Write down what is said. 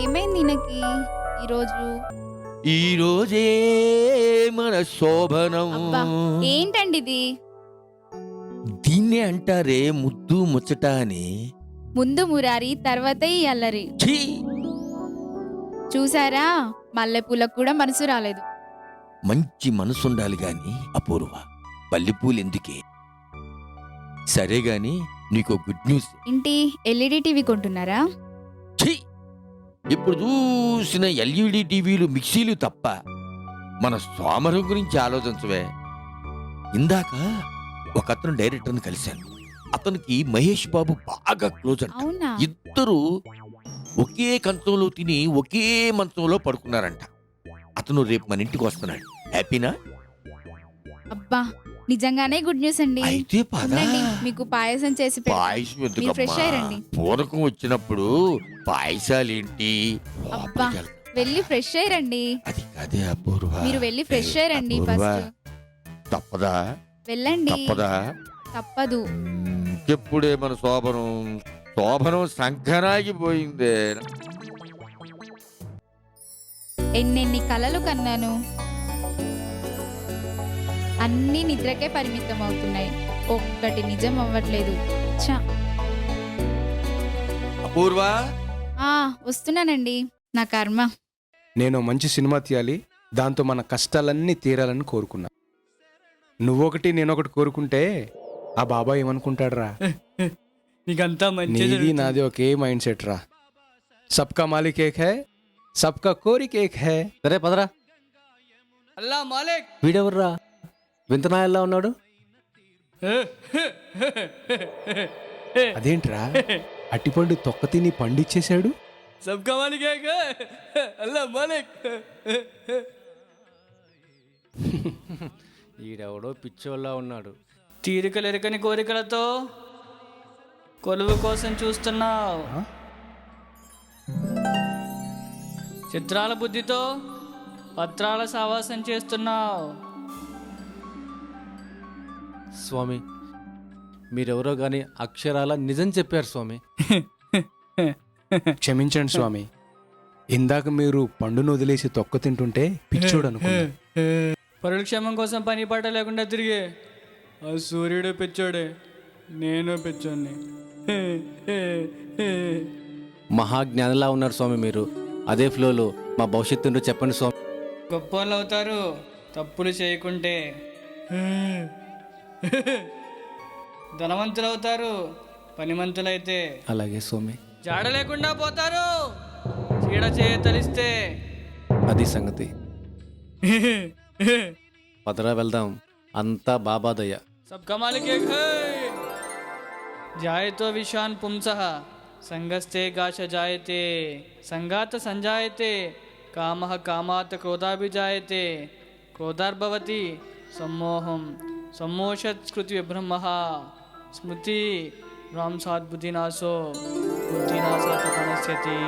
ఏమైంది ఈయనకి ఈరోజు? ఈ రోజే మన శోభనం. అబ్బా ఏంటండి ఇది? దీన్నే అంటారే ముద్దు ముచ్చట అని. ముందు మురారి తర్వాతే ఈ అల్లరి. ఛీ! చూసారా, మల్లెపూలకు కూడా మనసు రాలేదు. మంచి మనసుండాలి గాని అపూర్వ, పల్లెపూలెందుకే? సరే గాని నీకో గుడ్ న్యూస్. ఏంటి, ఎల్ఈడి టీవీ కొంటున్నారా? ఛీ! ఇప్పుడు చూసిన ఎల్ఈడి టీవీలు మిక్సీలు తప్ప మన సోమరం గురించి ఆలోచించవే. ఇందాక ఒక అతను డైరెక్టర్ని కలిశాను. అతనికి మహేష్ బాబు బాగా క్లోజ్ అంట. అవునా? ఇద్దరు ఒకే కంచంలో తిని ఒకే మంచంలో పడుకున్నారంట. అతను రేపు మన ఇంటికి వస్తున్నాడు. హ్యాపీనా? అబ్బా నిజంగానే గుడ్ న్యూస్ అండి. అయితే పద. ఉండండి, మీకు పాయసం చేసి పెడతా. పాయసం మీరు ఫ్రెష్ ఎందుకమ్మా? అయ్యారండి. పూరకం వచ్చినప్పుడు పాయసాలేంటి? అబ్బా లోపలికి వెళ్తా. వెళ్ళి ఫ్రెష్ అయ్యారండి. అది కాదే అపూర్వ. మీరు వెళ్ళి ఫ్రెష్ అయ్యారండి అపూర్వ, ఫస్ట్. తప్పదా? వెళ్ళండి. తప్పదా? తప్పదు. ఎప్పుడే మన శోభనం సంకనాగిపోయిందే. ఎన్నెన్ని కలలు కన్నాను, అన్ని నిద్రకే పరిమితం అవుతున్నాయి. ఒక్కటి నిజం అవ్వట్లేదు. ఛ! అపూర్వ, వస్తున్నానండి. నా కర్మ. నేను మంచి సినిమా తీయాలి, దాంతో మన కష్టాలన్నీ తీరాలని కోరుకున్నా. నువ్వొకటి నేనొకటి కోరుకుంటే ఆ బాబాయ్ ఏమనుకుంటాడ్రా? నీకంతా మంచి నీది నాది ఒకే మైండ్ సెట్ రా. సబ్కా మాలిక్ ఏక్ హై, సబ్కా కోరిక ఏక్ హై. సరే పదరా. అల్లా మాలిక్. వీడెవర్రా వింతనాయల్లా ఉన్నాడు? అదేంట్రా అట్టిపండు తొక్క తిని పండిచ్చేశాడు? సబ్కా మాలిక్ ఏక్ హై. అల్లా మాలిక్. ఈడెవడో పిచ్చోళ్ళ ఉన్నాడు. తీరికలెరకని కోరికలతో కొలువు కోసం చూస్తున్నావు. చిత్రాల బుద్ధితో పత్రాల సావాసం చేస్తున్నావు. స్వామి మీరెవరో గాని అక్షరాల నిజం చెప్పారు స్వామి. క్షమించండి స్వామి, ఇందాక మీరు పండును వదిలేసి తొక్క తింటుంటే పిచ్చోడు అనుకున్నా. పరుల క్షేమం కోసం పని పాట లేకుండా తిరిగే ఆ సూర్యుడు పిచ్చోడే, నేను పిచ్చోడిని. మహాజ్ఞానిలా ఉన్నారు స్వామి మీరు. అదే ఫ్లోలో మా భవిష్యత్తు చెప్పండి స్వామి. గొప్ప వాళ్ళు అవుతారు తప్పులు చేయకుంటే. ధనవంతులు అవుతారు పనిమంతులైతే. అలాగే స్వామి. జాడ లేకుండా పోతారు చీడ చేయ తలిస్తే. అది సంగతి. పదరా వెళ్దాం, అంతా బాబాదయ్య. సబ్కా మాలిక్ ఏక్ హై. జాయతో విశ్వాన్ పుంసః సంగస్తే గాశ జాయతే సంగాత సంజాయతే కామః కామాత్ క్రోధాభిజాయతే క్రోధార్భవతి సమ్మోహం సమ్మోషత్స్కృతి విబ్రహ్మః స్మృతి భ్రాంసాద్బుద్ధినాశో బుద్ధినాశాత్ ప్రణశ్యతి.